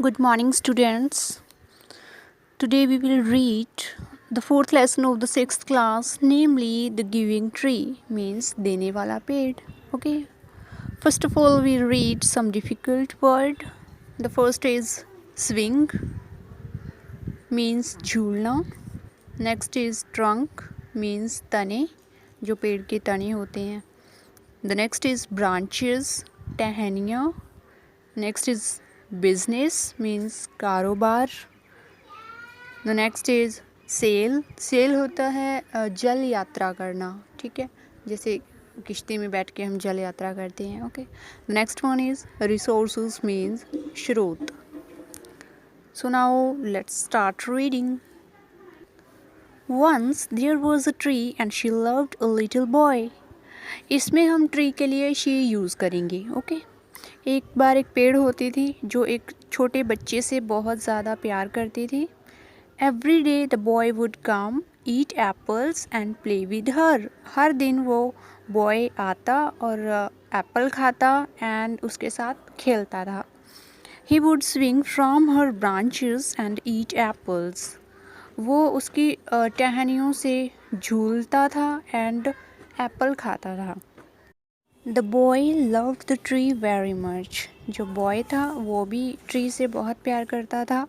Good morning, students. Today we will read the fourth lesson of the sixth class, namely the giving tree, means dene wala ped. Okay. First of all, we read some difficult word. The first is swing, means झूलना. Next is trunk, means तने, जो पेड़ के तने होते हैं. The next is branches, टहनियाँ. Next is business, means कारोबार. The next is sale. Sale होता है जल यात्रा करना, ठीक है, जैसे किश्ती में बैठ के हम जल यात्रा करते हैं. Okay. Next one is resources, means स्रोत. So now let's start reading. Once there was a tree and she loved a little boy. इसमें हम ट्री के लिए she यूज़ करेंगे. ओके. एक बार एक पेड़ होती थी जो एक छोटे बच्चे से बहुत ज़्यादा प्यार करती थी. Every day the boy would come, eat apples and play with her. हर दिन वो बॉय आता और एप्पल खाता एंड उसके साथ खेलता था. He would swing from her branches and eat apples. वो उसकी टहनियों से झूलता था एंड एप्पल खाता था. The boy loved the tree very much. जो बॉय था वो भी ट्री से बहुत प्यार करता था.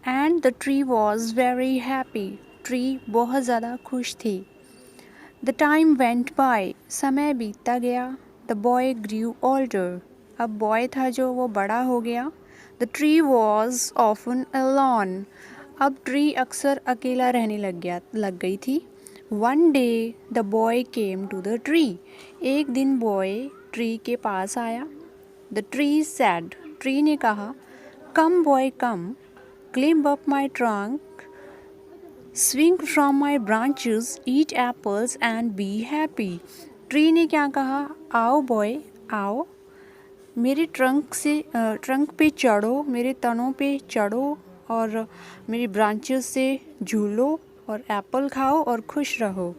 And the tree was very happy. Tree बहुत ज़्यादा खुश थी. The time went by. समय बीतता गया. The boy grew older. अब बॉय था जो वो बड़ा हो गया. The tree was often alone. अब ट्री अक्सर अकेला रहने लग गई थी. One day the boy came to the tree. एक दिन बॉय ट्री के पास आया. The tree said. ट्री ने कहा, Come boy come, climb up my trunk, swing from my branches, eat apples and be happy. Tree ने क्या कहा, आओ बॉय आओ, मेरे ट्रंक पे चढ़ो, मेरे तनों पे चढ़ो और मेरी ब्रांचेस से झूलो और एप्पल खाओ और खुश रहो.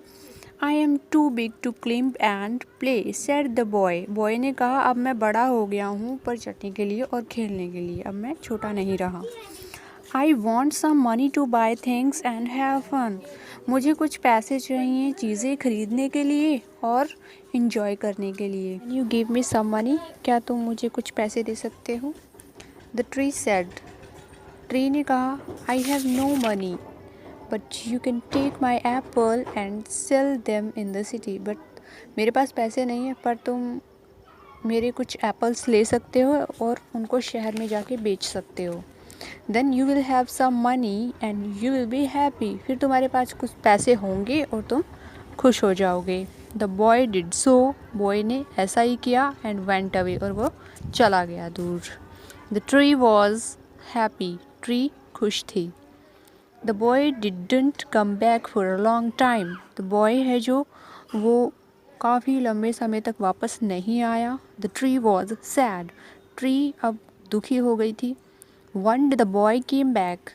I am too big to climb and play, said the boy. Boy ने कहा, अब मैं बड़ा हो गया हूँ ऊपर चढ़ने के लिए और खेलने के लिए, अब मैं छोटा नहीं रहा. I want some money to buy things and have fun. मुझे कुछ पैसे चाहिए चीज़ें खरीदने के लिए और enjoy करने के लिए. Can you give me some money? क्या तुम मुझे कुछ पैसे दे सकते हो? The tree said. ट्री ने कहा, I have no money, but you can take my apple and sell them in the city. But मेरे पास पैसे नहीं है पर तुम मेरे कुछ एप्पल्स ले सकते हो और उनको शहर में जाके बेच सकते हो. Then you will have some money and you will be happy. फिर तुम्हारे पास कुछ पैसे होंगे और तुम खुश हो जाओगे. The boy did so. Boy ने ऐसा ही किया and went away. और वो चला गया दूर. The tree was happy. Tree खुश थी. The boy didn't come back for a long time. The boy है जो वो काफ़ी लंबे समय तक वापस नहीं आया. The tree was sad. Tree अब दुखी हो गई थी. One day the boy came back.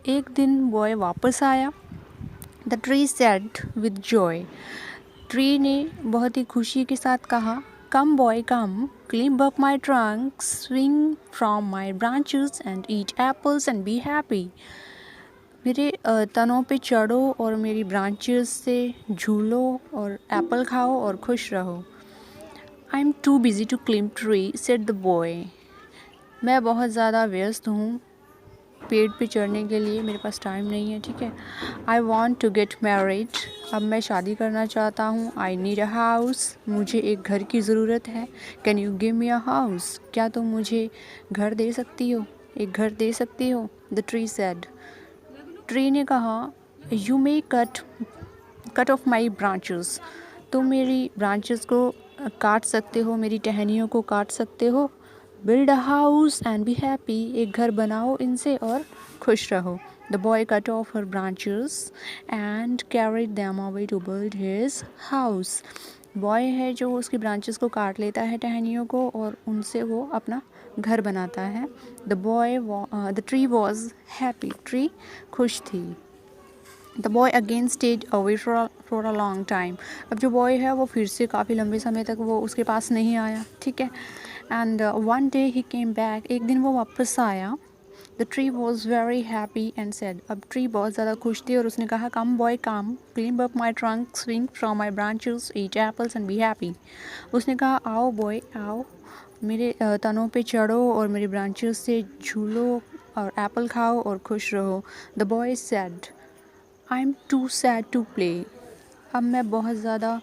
एक दिन बॉय वापस आया. The tree said with joy. Tree ने बहुत ही खुशी के साथ कहा, Come boy come, climb up my trunk, swing from my branches and eat apples and be happy. मेरे तनों पे चढ़ो और मेरी ब्रांचेस से झूलो और एप्पल खाओ और खुश रहो. I am too busy to climb tree, said the boy. मैं बहुत ज़्यादा व्यस्त हूँ पेड़ पे चढ़ने के लिए, मेरे पास टाइम नहीं है, ठीक है. I want to get married. अब मैं शादी करना चाहता हूँ. I need a house. मुझे एक घर की ज़रूरत है. Can you give me a house? क्या तुम मुझे घर दे सकती हो, एक घर दे सकती हो? The tree said. ट्री ने कहा, You may cut off my branches. तुम मेरी ब्रांचेस को काट सकते हो, मेरी टहनियों को काट सकते हो. Build a house and be happy. एक घर बनाओ इनसे और खुश रहो. The boy cut off her branches and carried them away to build his house. Boy है जो उसकी ब्रांचेस को काट लेता है टहनियों को और उनसे वो अपना घर बनाता है. The tree was happy. Tree खुश थी. The boy again stayed away for a long time. अब जो बॉय है वो फिर से काफ़ी लंबे समय तक वो उसके पास नहीं आया, ठीक है. And one day he came back. एक दिन वो वापस आया. The tree was very happy and said, अब ट्री बहुत ज़्यादा खुश थी और उसने कहा, come boy come, clean up my trunk, swing from my branches, eat apples and be happy. उसने कहा, आओ बॉय आओ, मेरे तनों पे चढ़ो और मेरी ब्रांचेस से झूलो और एप्पल खाओ और खुश रहो। The boy said, I am too sad to play, अब मैं बहुत ज़्यादा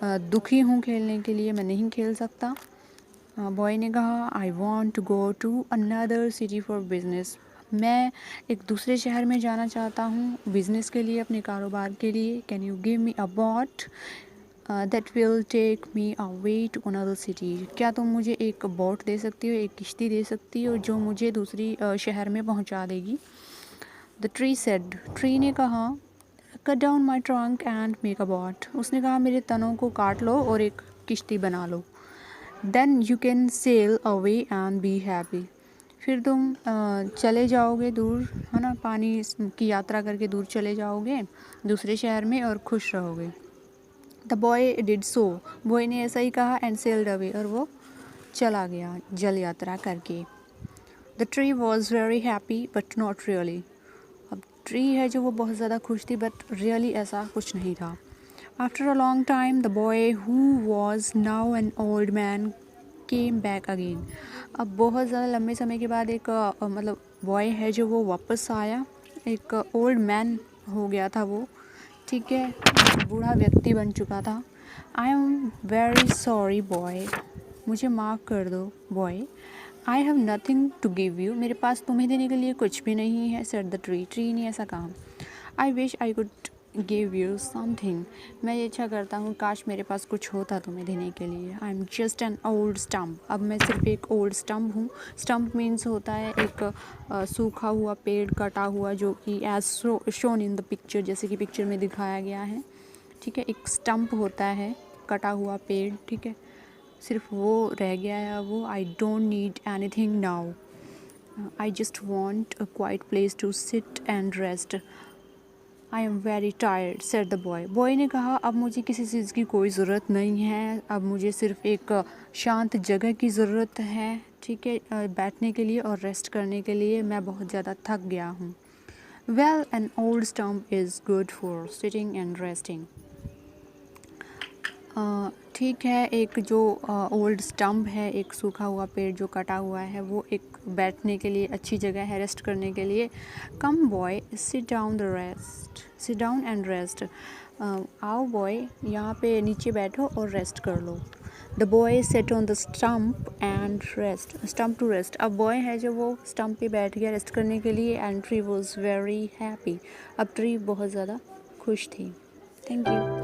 दुखी हूँ खेलने के लिए, मैं नहीं खेल सकता। बॉय ने कहा, I want to go to another city for business, मैं एक दूसरे शहर में जाना चाहता हूँ बिज़नेस के लिए, अपने कारोबार के लिए। Can you give me a boat that will take me away to another city, क्या तुम मुझे एक बोट दे सकती हो, एक किश्ती दे सकती हो जो मुझे दूसरी शहर में पहुँचा देगी। द ट्री सेड, ट्री ने कहा, cut down my trunk and make a boat, उसने कहा, मेरे तनों को काट लो और एक किश्ती बना लो। Then you can sail away and be happy, फिर तुम चले जाओगे दूर, है ना, पानी की यात्रा करके दूर चले जाओगे दूसरे शहर में और खुश रहोगे। The boy did so, boy ने ऐसा ही कहा, एंड सेल्ड अवे, और वो चला गया जल यात्रा करके। The tree was very happy but not really, अब ट्री है जो वो बहुत ज़्यादा खुश थी बट रियली ऐसा कुछ नहीं था। After a long time the boy who was now an old man came back again, अब बहुत ज़्यादा लंबे समय के बाद एक मतलब बॉय है जो वो वापस आया, एक ओल्ड मैन हो गया था वो, ठीक है, बूढ़ा व्यक्ति बन चुका था। I am very sorry boy, मुझे माफ़ कर दो boy, I have nothing to give you, मेरे पास तुम्हें देने के लिए कुछ भी नहीं है। सेड द ट्री, ट्री ने ऐसा कहा। I wish I could give you something, मैं ये इच्छा करता हूँ काश मेरे पास कुछ होता तुम्हें देने के लिए। I am just an old stump, अब मैं सिर्फ एक ओल्ड स्टम्प हूँ। स्टम्प मीन्स होता है एक सूखा हुआ पेड़, कटा हुआ, जो कि as shown in the picture, जैसे कि पिक्चर में दिखाया गया है, ठीक है, एक स्टम्प होता है कटा हुआ पेड़, ठीक है, सिर्फ वो रह गया है वो। I don't need anything now, I just want a quiet place to sit and rest, I am very tired said the boy, boy ने कहा, अब मुझे किसी चीज़ की कोई ज़रूरत नहीं है, अब मुझे सिर्फ एक शांत जगह की ज़रूरत है, ठीक है, बैठने के लिए और रेस्ट करने के लिए, मैं बहुत ज़्यादा थक गया हूँ। Well an old stump is good for sitting and resting, ठीक है, एक जो ओल्ड स्टम्प है, एक सूखा हुआ पेड़ जो कटा हुआ है, वो एक बैठने के लिए अच्छी जगह है, रेस्ट करने के लिए। Come boy sit down and rest, आओ बॉय यहाँ पे नीचे बैठो और रेस्ट कर लो। The boy sat on the stump and rest, stump to rest, अब बॉय है जो वो स्टम्प पे बैठ गया रेस्ट करने के लिए। And tree was very happy, अब ट्री बहुत ज़्यादा खुश थी। Thank you.